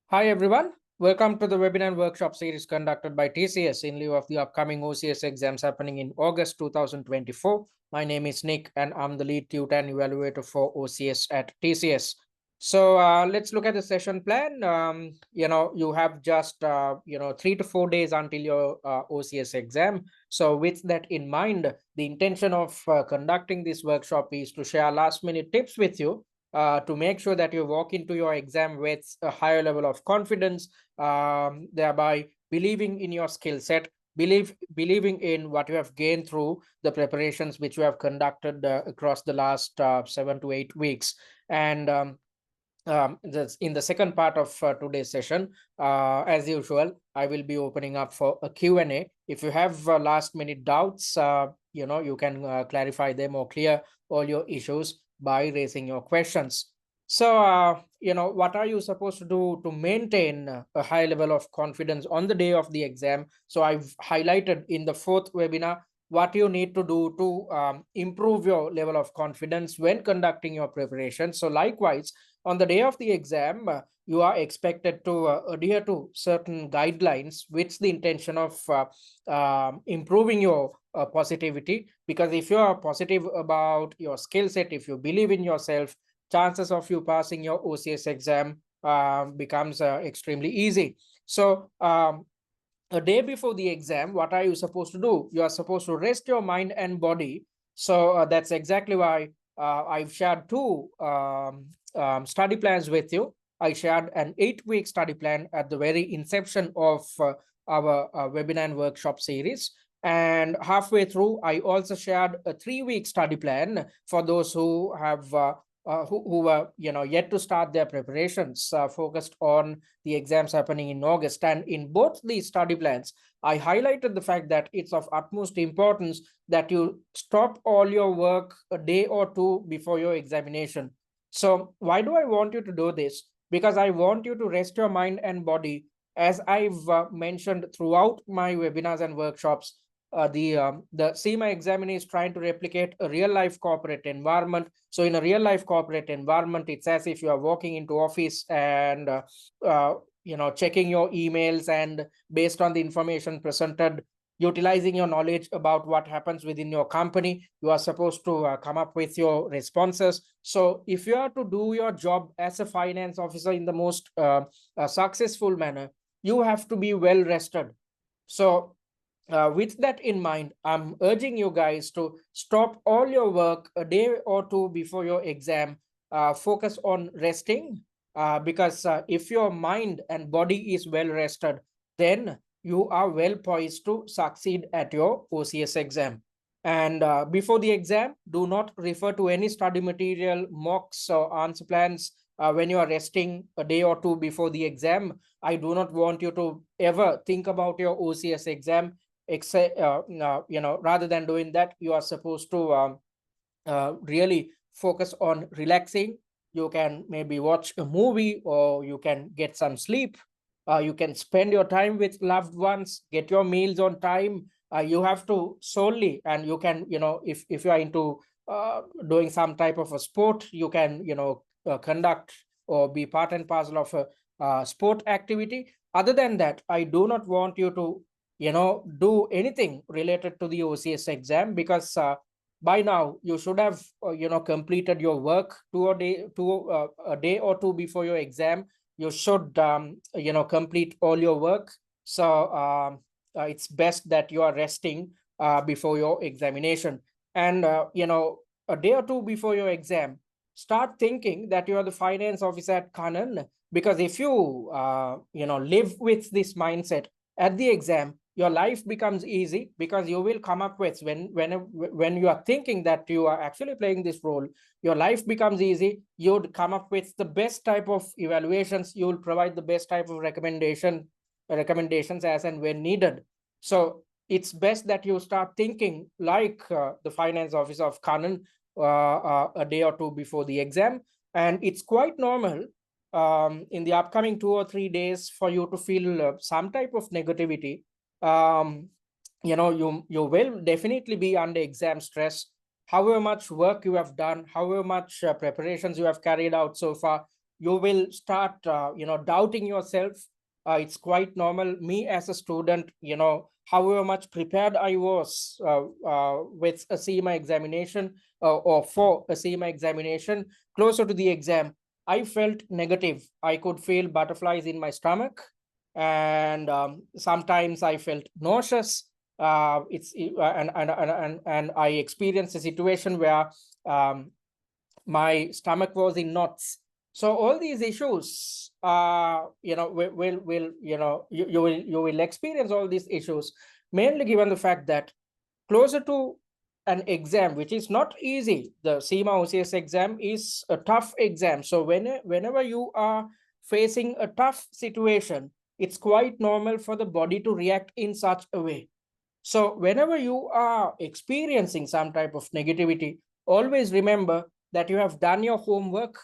Hi everyone, welcome to the webinar and workshop series conducted by TCS in lieu of the upcoming OCS exams happening in August 2024. My name is Nick and I'm the lead tutor and evaluator for OCS at TCS. So let's look at the session plan. You have just 3 to 4 days until your OCS exam. So with that in mind, the intention of conducting this workshop is to share last minute tips with you to make sure that you walk into your exam with a higher level of confidence, thereby believing in your skill set, believing in what you have gained through the preparations which you have conducted across the last 7 to 8 weeks. And in the second part of today's session, as usual, I will be opening up for a Q&A. If you have last minute doubts, you can clarify them or clear all your issues by raising your questions. So, what are you supposed to do to maintain a high level of confidence on the day of the exam? So I've highlighted in the fourth webinar what you need to do to improve your level of confidence when conducting your preparation. So likewise, on the day of the exam, you are expected to adhere to certain guidelines with the intention of improving your positivity. Because if you are positive about your skill set, if you believe in yourself, chances of you passing your OCS exam becomes extremely easy. So a day before the exam, what are you supposed to do? You are supposed to rest your mind and body. So that's exactly why I've shared two study plans with you. I shared an 8-week study plan at the very inception of our webinar and workshop series. And halfway through, I also shared a 3-week study plan for those who have who were yet to start their preparations, focused on the exams happening in August. And in both these study plans, I highlighted the fact that it's of utmost importance that you stop all your work a day or two before your examination. So why do I want you to do this? Because I want you to rest your mind and body. As I've mentioned throughout my webinars and workshops, the CIMA examiner is trying to replicate a real life corporate environment. So in a real life corporate environment, it's as if you are walking into office and checking your emails, and based on the information presented, utilizing your knowledge about what happens within your company, you are supposed to come up with your responses. So if you are to do your job as a finance officer in the most successful manner, you have to be well rested. So with that in mind, I'm urging you guys to stop all your work a day or two before your exam. Focus on resting, because if your mind and body is well rested, then you are well poised to succeed at your OCS exam. And before the exam, do not refer to any study material, mocks, or answer plans when you are resting a day or two before the exam. I do not want you to ever think about your OCS exam. Except, rather than doing that, you are supposed to really focus on relaxing. You can maybe watch a movie, or you can get some sleep. You can spend your time with loved ones, get your meals on time. You have to solely, and you can, if you are into doing some type of a sport, you can, conduct or be part and parcel of a sport activity. Other than that, I do not want you to, do anything related to the OCS exam, because by now you should have completed your work a day or two before your exam. You should complete all your work. So it's best that you are resting before your examination. And a day or two before your exam, start thinking that you are the finance officer at Kanann. Because if you live with this mindset at the exam, your life becomes easy, because you will come up with, when you are thinking that you are actually playing this role, your life becomes easy. You'd come up with the best type of evaluations. You will provide the best type of recommendations as and when needed. So it's best that you start thinking like the finance officer of Kanann a day or two before the exam. And it's quite normal in the upcoming 2 or 3 days for you to feel some type of negativity. You will definitely be under exam stress. However much work you have done, however much preparations you have carried out so far, you will start, doubting yourself. It's quite normal. Me as a student, however much prepared I was with a CIMA examination or for a CIMA examination, closer to the exam, I felt negative. I could feel butterflies in my stomach, and sometimes I felt nauseous. And I experienced a situation where my stomach was in knots. So all these issues, will you will experience all these issues, mainly given the fact that closer to an exam which is not easy. The CIMA OCS exam is a tough exam. So whenever you are facing a tough situation, it's quite normal for the body to react in such a way. So whenever you are experiencing some type of negativity, always remember that you have done your homework.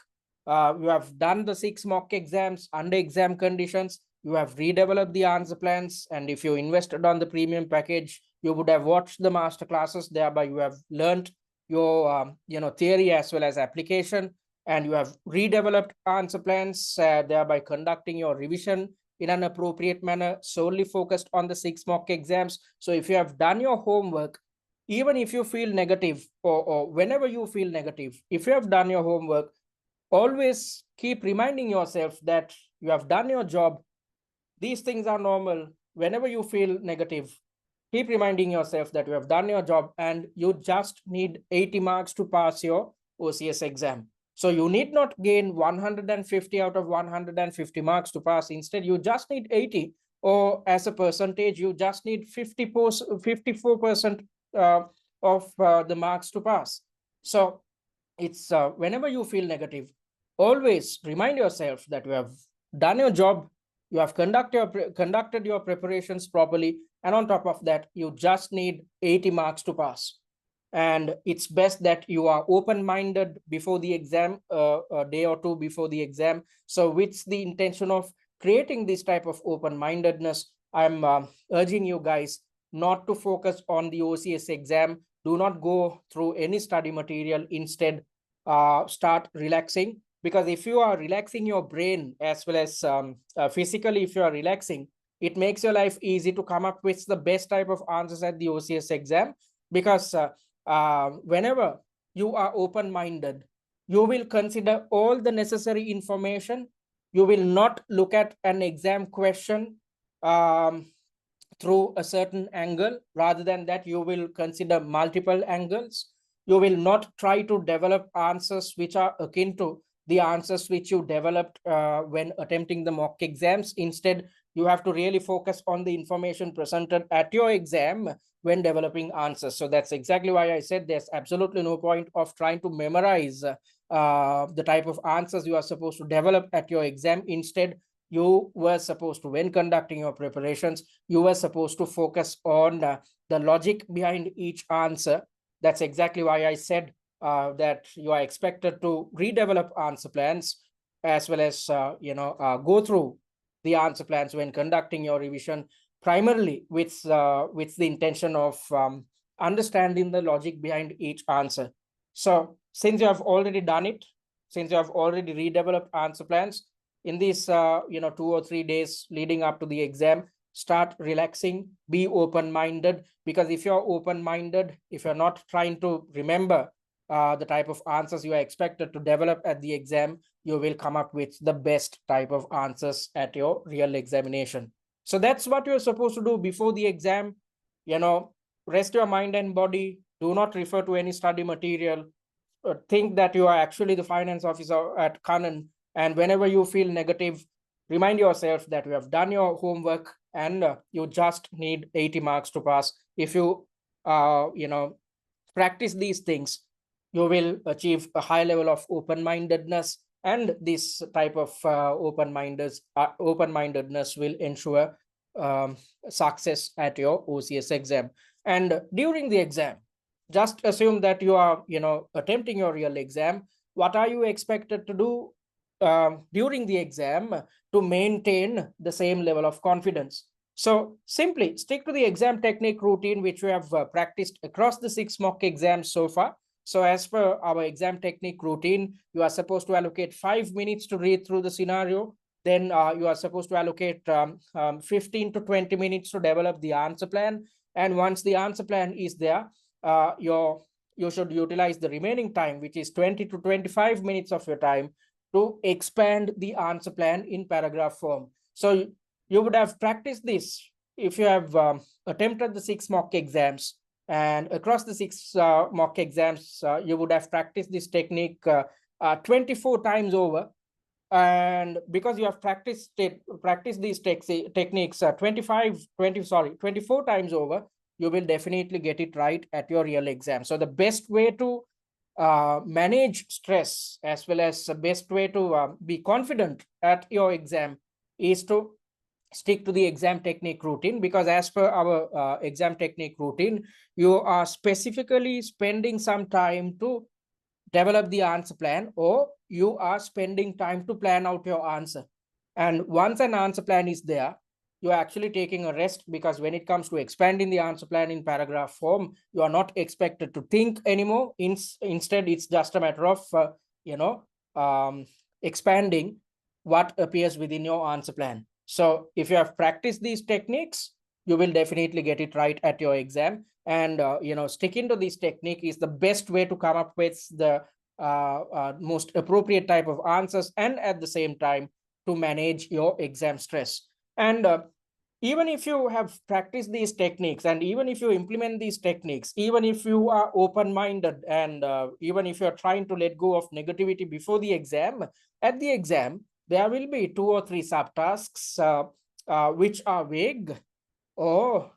You have done the 6 mock exams under exam conditions. You have redeveloped the answer plans. And if you invested on the premium package, you would have watched the master classes. Thereby, you have learned your theory as well as application. And you have redeveloped answer plans, thereby conducting your revision in an appropriate manner, solely focused on the 6 mock exams. So if you have done your homework, even if you feel negative, or whenever you feel negative, if you have done your homework, always keep reminding yourself that you have done your job. These things are normal. Whenever you feel negative, keep reminding yourself that you have done your job and you just need 80 marks to pass your OCS exam. So you need not gain 150 out of 150 marks to pass. Instead, you just need 80, or as a percentage, you just need 54% of the marks to pass. So it's whenever you feel negative, always remind yourself that you have done your job, you have conducted your preparations properly, and on top of that, you just need 80 marks to pass. And it's best that you are open-minded before the exam, a day or two before the exam. So with the intention of creating this type of open-mindedness, I'm urging you guys not to focus on the OCS exam. Do not go through any study material. Instead, start relaxing, because if you are relaxing your brain as well as physically, if you are relaxing, it makes your life easy to come up with the best type of answers at the OCS exam. Because whenever you are open-minded, you will consider all the necessary information. You will not look at an exam question through a certain angle. Rather than that, you will consider multiple angles. You will not try to develop answers which are akin to the answers which you developed when attempting the mock exams. Instead, you have to really focus on the information presented at your exam when developing answers. So that's exactly why I said there's absolutely no point of trying to memorize the type of answers you are supposed to develop at your exam. Instead, you were supposed to, when conducting your preparations, you were supposed to focus on the logic behind each answer. That's exactly why I said that you are expected to redevelop answer plans, as well as go through the answer plans when conducting your revision, primarily with the intention of understanding the logic behind each answer. So since you have already done it, since you have already redeveloped answer plans, in these 2 or 3 days leading up to the exam, start relaxing, be open-minded. Because if you're open-minded, if you're not trying to remember the type of answers you are expected to develop at the exam, you will come up with the best type of answers at your real examination. So that's what you're supposed to do before the exam. Rest your mind and body. Do not refer to any study material. Think that you are actually the finance officer at Kanann. And whenever you feel negative, remind yourself that you have done your homework and you just need 80 marks to pass. If you practice these things, you will achieve a high level of open-mindedness, and this type of open-mindedness will ensure success at your OCS exam. And during the exam, just assume that you are attempting your real exam. What are you expected to do during the exam to maintain the same level of confidence? So simply stick to the exam technique routine which we have practiced across the 6 mock exams so far. So as per our exam technique routine, you are supposed to allocate 5 minutes to read through the scenario. Then you are supposed to allocate 15 to 20 minutes to develop the answer plan. And once the answer plan is there, you should utilize the remaining time, which is 20 to 25 minutes of your time, to expand the answer plan in paragraph form. So you would have practiced this if you have attempted the 6 mock exams, and across the 6 mock exams, you would have practiced this technique 24 times over. And because you have practiced these techniques 24 times over, you will definitely get it right at your real exam. So the best way to manage stress, as well as the best way to be confident at your exam, is to stick to the exam technique routine, because as per our exam technique routine, you are specifically spending some time to develop the answer plan, or you are spending time to plan out your answer. And once an answer plan is there, you're actually taking a rest, because when it comes to expanding the answer plan in paragraph form, you are not expected to think anymore. Instead, it's just a matter of you know expanding what appears within your answer plan. So if you have practiced these techniques, you will definitely get it right at your exam. And sticking to this technique is the best way to come up with the most appropriate type of answers, and at the same time to manage your exam stress. And even if you have practiced these techniques, and even if you implement these techniques, even if you are open-minded, and even if you're trying to let go of negativity before the exam, at the exam there will be 2 or 3 subtasks which are vague, or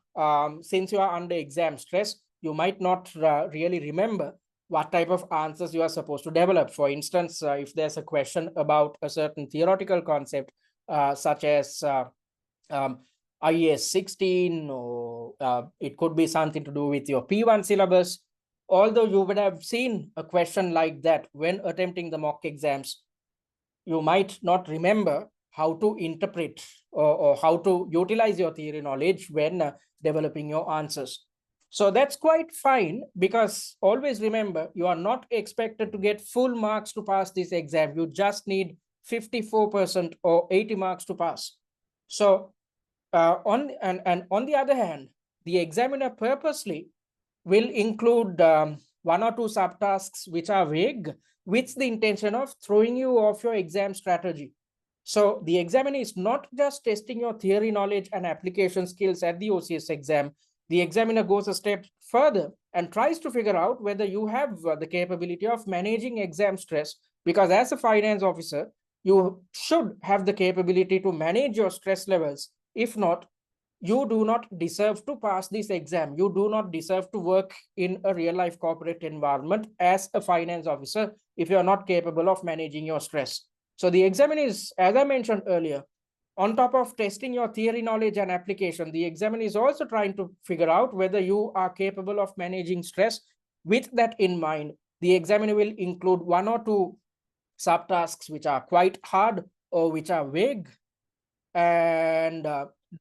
since you are under exam stress, you might not really remember what type of answers you are supposed to develop. For instance, if there's a question about a certain theoretical concept, such as um, IES 16, or it could be something to do with your P1 syllabus. Although you would have seen a question like that when attempting the mock exams, you might not remember how to interpret, or how to utilize your theory knowledge when developing your answers. So that's quite fine, because always remember, you are not expected to get full marks to pass this exam. You just need 54% or 80 marks to pass. So on the other hand, the examiner purposely will include 1 or 2 subtasks which are vague, with the intention of throwing you off your exam strategy. So the examiner is not just testing your theory knowledge and application skills at the OCS exam. The examiner goes a step further and tries to figure out whether you have the capability of managing exam stress, because as a finance officer, you should have the capability to manage your stress levels. If not, you do not deserve to pass this exam. You do not deserve to work in a real life corporate environment as a finance officer if you are not capable of managing your stress. So the examiner is, as I mentioned earlier, on top of testing your theory knowledge and application, the examiner is also trying to figure out whether you are capable of managing stress. With that in mind, the examiner will include 1 or 2 subtasks which are quite hard or which are vague, and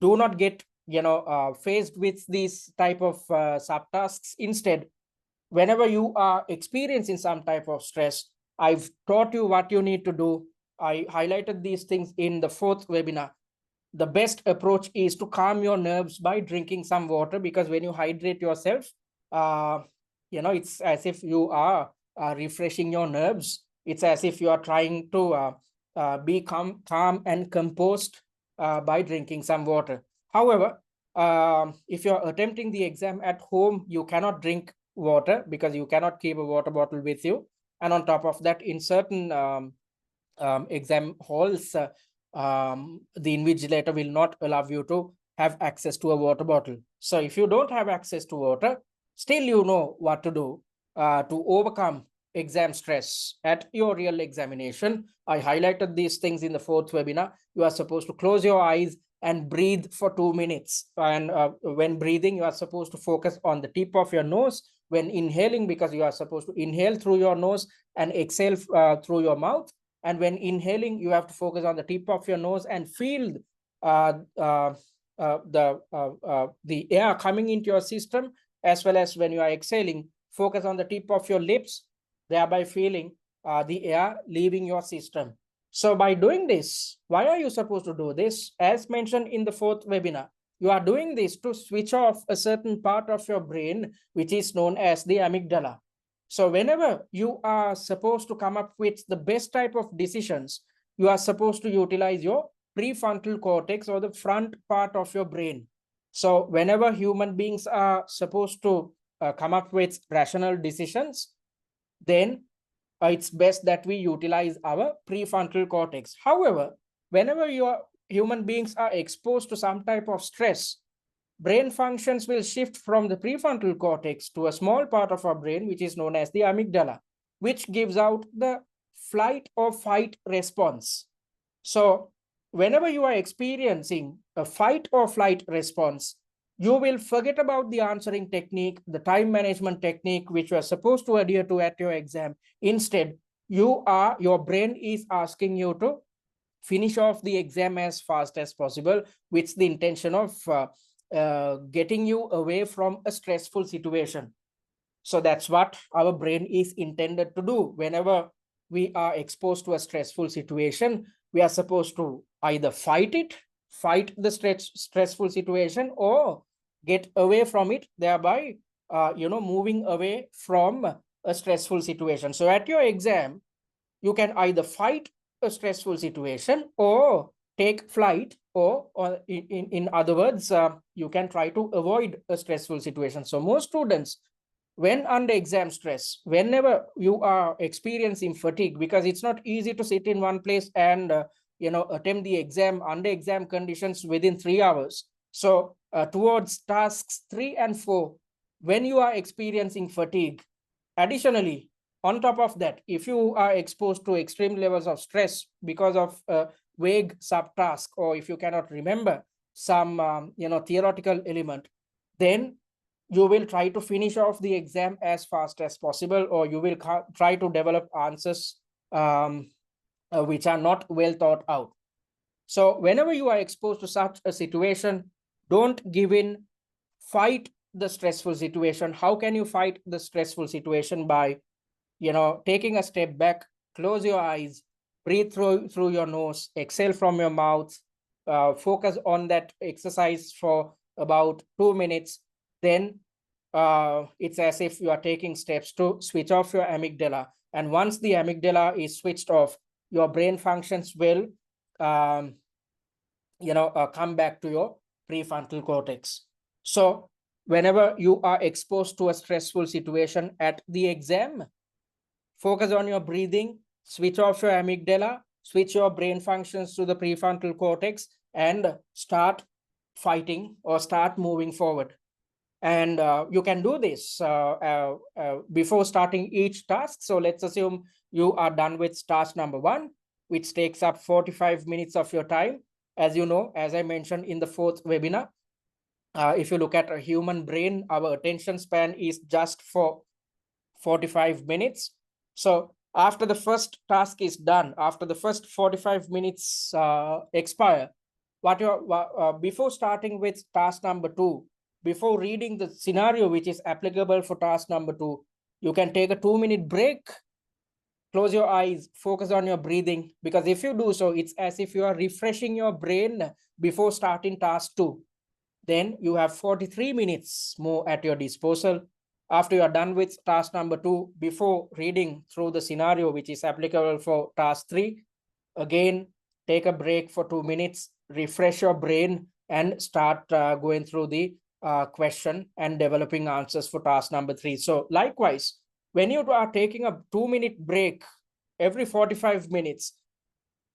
do not get faced with these type of subtasks. Instead, whenever you are experiencing some type of stress, I've taught you what you need to do. I highlighted these things in the 4th webinar. The best approach is to calm your nerves by drinking some water, because when you hydrate yourself, uh, it's as if you are refreshing your nerves. It's as if you are trying to be calm and composed by drinking some water. However, if you're attempting the exam at home, you cannot drink water, because you cannot keep a water bottle with you. And on top of that, in certain exam halls, the invigilator will not allow you to have access to a water bottle. So if you don't have access to water, still you know what to do to overcome exam stress at your real examination. I highlighted these things in the 4th webinar. You are supposed to close your eyes and breathe for 2 minutes. And when breathing, you are supposed to focus on the tip of your nose. When inhaling, because you are supposed to inhale through your nose and exhale through your mouth. And when inhaling, you have to focus on the tip of your nose and feel the air coming into your system, as well as when you are exhaling, focus on the tip of your lips, thereby feeling the air leaving your system. So by doing this, why are you supposed to do this? As mentioned in the fourth webinar, you are doing this to switch off a certain part of your brain, which is known as the amygdala. So whenever you are supposed to come up with the best type of decisions, you are supposed to utilize your prefrontal cortex or the front part of your brain. So whenever human beings are supposed to come up with rational decisions, then it's best that we utilize our prefrontal cortex. However, whenever human beings are exposed to some type of stress, brain functions will shift from the prefrontal cortex to a small part of our brain, which is known as the amygdala, which gives out the flight or fight response. So whenever you are experiencing a fight or flight response, you will forget about the answering technique, the time management technique, which you are supposed to adhere to at your exam. Instead, your brain is asking you to finish off the exam as fast as possible, with the intention of getting you away from a stressful situation. So that's what our brain is intended to do. Whenever we are exposed to a stressful situation, we are supposed to either fight the stressful situation, or get away from it, thereby moving away from a stressful situation. So at your exam, you can either fight a stressful situation or take flight, or in other words, you can try to avoid a stressful situation. So most students, when under exam stress, whenever you are experiencing fatigue, because it's not easy to sit in one place and attempt the exam under exam conditions within 3 hours. So towards tasks 3 and 4, when you are experiencing fatigue, additionally, on top of that, if you are exposed to extreme levels of stress because of a vague subtask, or if you cannot remember some theoretical element, then you will try to finish off the exam as fast as possible, or you will try to develop answers which are not well thought out. So whenever you are exposed to such a situation, don't give in, fight the stressful situation. How can you fight the stressful situation? By taking a step back, close your eyes, breathe through your nose, exhale from your mouth, focus on that exercise for about 2 minutes. Then it's as if you are taking steps to switch off your amygdala. And once the amygdala is switched off, your brain functions will come back to your prefrontal cortex. So whenever you are exposed to a stressful situation at the exam, focus on your breathing, switch off your amygdala, switch your brain functions to the prefrontal cortex, and start fighting or start moving forward. And you can do this before starting each task. So let's assume you are done with task number 1, which takes up 45 minutes of your time. As you know, as I mentioned in the fourth webinar, if you look at a human brain, our attention span is just for 45 minutes. So after the first task is done, after the first 45 minutes expire, before starting with task number 2, before reading the scenario which is applicable for task number 2, you can take a 2-minute break, close your eyes, focus on your breathing, because if you do so, it's as if you are refreshing your brain before starting task 2. Then you have 43 minutes more at your disposal. After you are done with task number 2, before reading through the scenario which is applicable for task 3, again, take a break for 2 minutes, refresh your brain, and start going through the question and developing answers for task number 3. So likewise, when you are taking a 2-minute break every 45 minutes,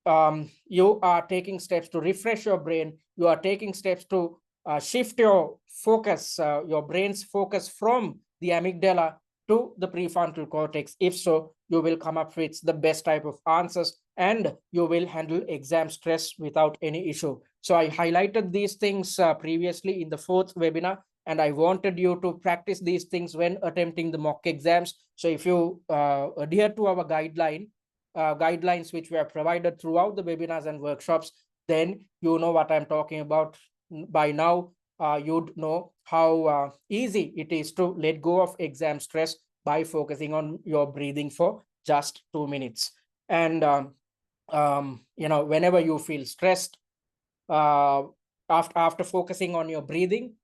you are taking steps to refresh your brain. You are taking steps to shift your focus, your brain's focus from the amygdala to the prefrontal cortex. If so, you will come up with the best type of answers, and you will handle exam stress without any issue. So I highlighted these things previously in the fourth webinar, and I wanted you to practice these things when attempting the mock exams. So if you adhere to our guidelines which we have provided throughout the webinars and workshops, then you know what I'm talking about. By now, you'd know how easy it is to let go of exam stress by focusing on your breathing for just 2 minutes. And whenever you feel stressed, after focusing on your breathing,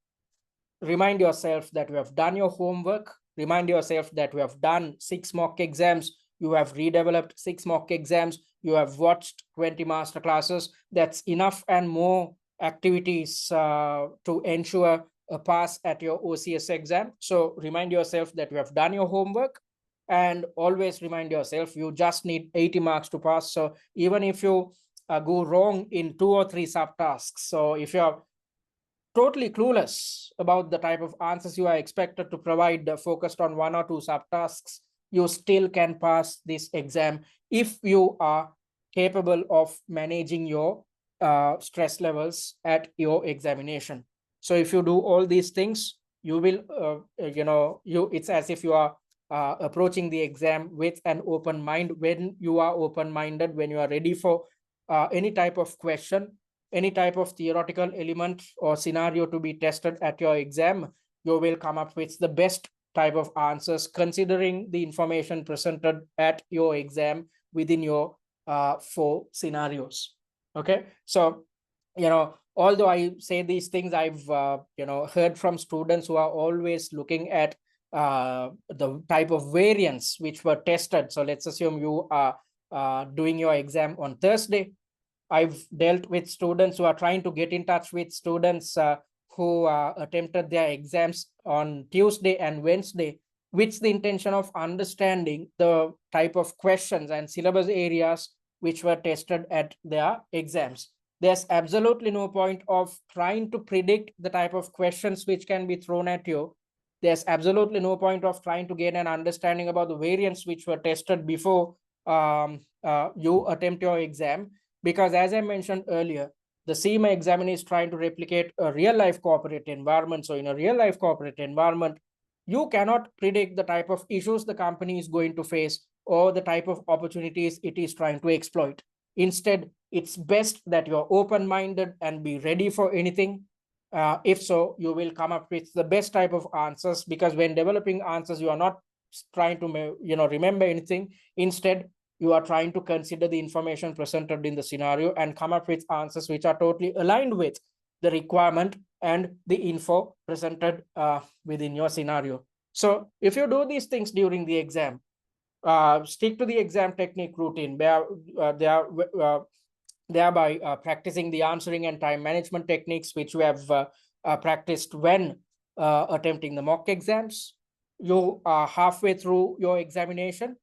remind yourself that you have done your homework. Remind yourself that you have done 6 mock exams. You have redeveloped 6 mock exams. You have watched 20 master classes. That's enough and more activities to ensure a pass at your OCS exam. So remind yourself that you have done your homework, and always remind yourself you just need 80 marks to pass. So even if you go wrong in 2 or 3 subtasks, so if you're totally clueless about the type of answers you are expected to provide focused on 1 or 2 subtasks, you still can pass this exam if you are capable of managing your stress levels at your examination. So if you do all these things, you will, it's as if you are approaching the exam with an open mind. When you are open-minded, when you are ready for any type of question, any type of theoretical element or scenario to be tested at your exam, you will come up with the best type of answers considering the information presented at your exam within your 4 scenarios. Okay, so although I say these things, I've heard from students who are always looking at the type of variants which were tested. So let's assume you are doing your exam on Thursday. I've dealt with students who are trying to get in touch with students who attempted their exams on Tuesday and Wednesday, with the intention of understanding the type of questions and syllabus areas which were tested at their exams. There's absolutely no point of trying to predict the type of questions which can be thrown at you. There's absolutely no point of trying to gain an understanding about the variants which were tested before you attempt your exam. Because as I mentioned earlier, the CIMA examiner is trying to replicate a real-life corporate environment. So in a real-life corporate environment, you cannot predict the type of issues the company is going to face or the type of opportunities it is trying to exploit. Instead, it's best that you're open-minded and be ready for anything. If so, you will come up with the best type of answers, because when developing answers, you are not trying to remember anything. Instead, you are trying to consider the information presented in the scenario and come up with answers which are totally aligned with the requirement and the info presented within your scenario. So if you do these things during the exam, stick to the exam technique routine, thereby practicing the answering and time management techniques which you have practiced when attempting the mock exams. You are halfway through your examination,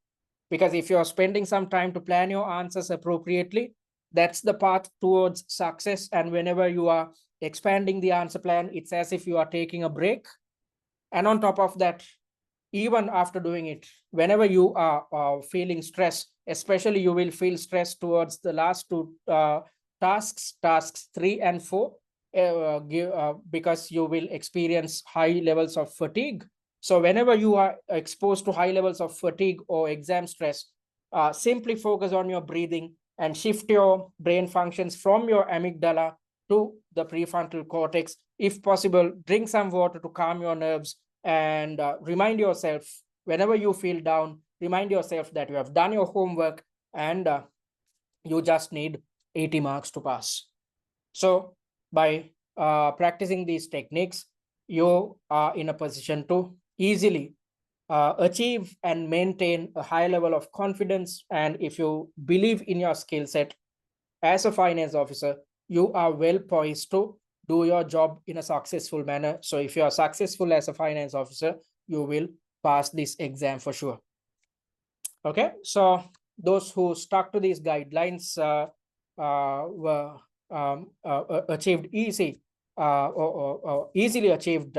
because if you're spending some time to plan your answers appropriately, that's the path towards success. And whenever you are expanding the answer plan, it's as if you are taking a break. And on top of that, even after doing it, whenever you are feeling stress, especially you will feel stress towards the last 2 tasks 3 and 4, because you will experience high levels of fatigue. So whenever you are exposed to high levels of fatigue or exam stress, simply focus on your breathing and shift your brain functions from your amygdala to the prefrontal cortex. If possible, drink some water to calm your nerves, and remind yourself, whenever you feel down, remind yourself that you have done your homework and you just need 80 marks to pass. So by practicing these techniques, you are in a position to easily achieve and maintain a high level of confidence. And if you believe in your skill set as a finance officer, you are well poised to do your job in a successful manner. So if you are successful as a finance officer, you will pass this exam for sure. Okay, so those who stuck to these guidelines were achieved easily achieved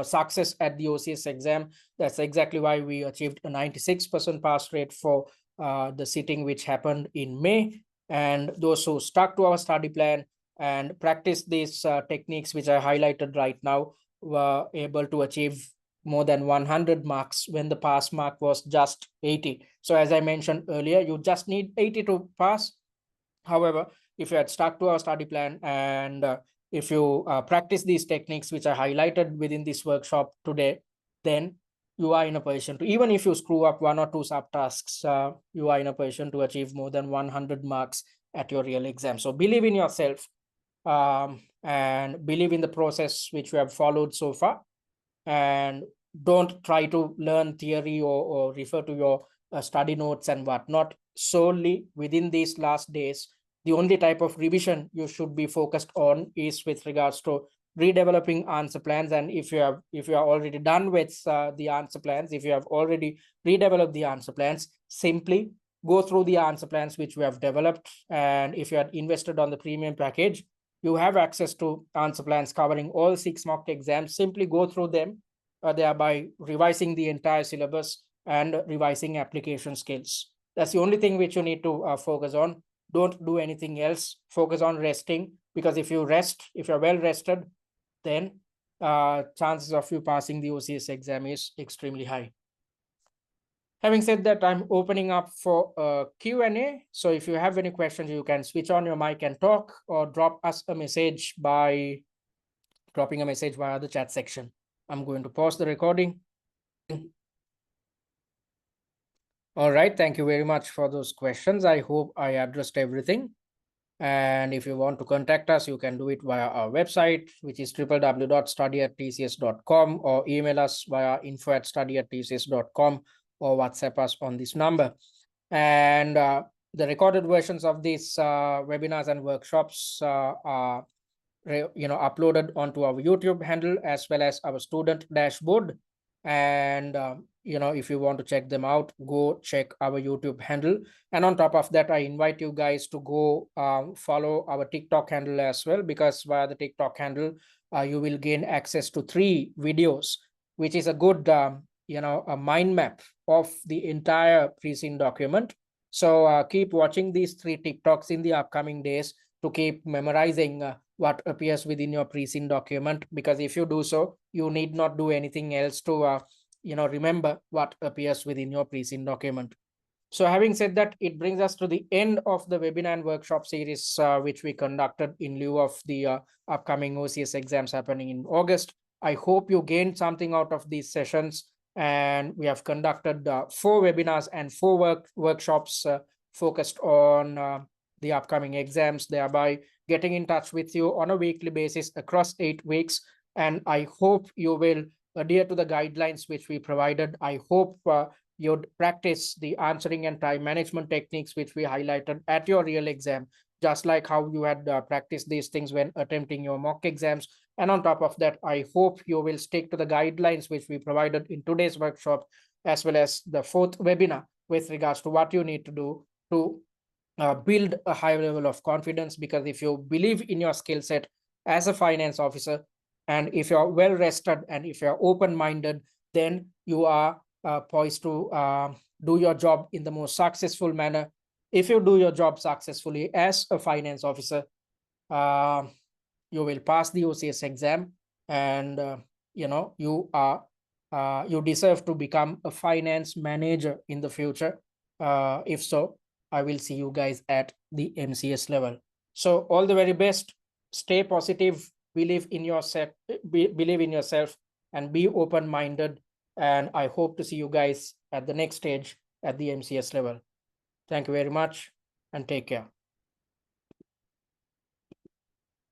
success at the OCS exam. That's exactly why we achieved a 96% pass rate for the sitting which happened in May. And those who stuck to our study plan and practiced these techniques which I highlighted right now were able to achieve more than 100 marks when the pass mark was just 80. So as I mentioned earlier, you just need 80 to pass. However, if you had stuck to our study plan and if you practice these techniques which I highlighted within this workshop today, then you are in a position to, even if you screw up one or two subtasks, you are in a position to achieve more than 100 marks at your real exam. So believe in yourself, and believe in the process which you have followed so far, and don't try to learn theory or refer to your study notes and whatnot solely within these last days. The only type of revision you should be focused on is with regards to redeveloping answer plans. And if you are already done with the answer plans, if you have already redeveloped the answer plans, simply go through the answer plans which we have developed. And if you had invested on the premium package, you have access to answer plans covering all 6 mock exams. Simply go through them, thereby revising the entire syllabus and revising application skills. That's the only thing which you need to focus on. Don't do anything else. Focus on resting, because if you rest, if you're well rested, then chances of you passing the OCS exam is extremely high. Having said that, I'm opening up for a Q&A. So if you have any questions, you can switch on your mic and talk, or drop us a message by dropping a message via the chat section. I'm going to pause the recording. All right, thank you very much for those questions. I hope I addressed everything. And if you want to contact us, you can do it via our website, which is www.study@tcs.com, or email us via info@study@tcs.com, or WhatsApp us on this number. And the recorded versions of these webinars and workshops are uploaded onto our YouTube handle as well as our student dashboard. And if you want to check them out, go check our YouTube handle. And on top of that, I invite you guys to go follow our TikTok handle as well, because via the TikTok handle, you will gain access to 3 videos, which is a good a mind map of the entire pre-seen document. So keep watching these 3 TikToks in the upcoming days to keep memorizing what appears within your pre-seen document, because if you do so, you need not do anything else to remember what appears within your pre-seen document. So having said that, it brings us to the end of the webinar and workshop series which we conducted in lieu of the upcoming OCS exams happening in August. I hope you gained something out of these sessions, and we have conducted 4 webinars and 4 workshops focused on the upcoming exams, thereby getting in touch with you on a weekly basis across 8 weeks. And I hope you will adhere to the guidelines which we provided. I hope you'd practice the answering and time management techniques which we highlighted at your real exam, just like how you had practiced these things when attempting your mock exams. And on top of that, I hope you will stick to the guidelines which we provided in today's workshop, as well as the 4th webinar with regards to what you need to do to build a high level of confidence. Because if you believe in your skill set as a finance officer, and if you're well rested, and if you're open-minded, then you are poised to do your job in the most successful manner. If you do your job successfully as a finance officer, you will pass the OCS exam, and you deserve to become a finance manager in the future. If so, I will see you guys at the MCS level. So all the very best. Stay positive, believe in yourself, and be open-minded. And I hope to see you guys at the next stage at the MCS level. Thank you very much, and take care.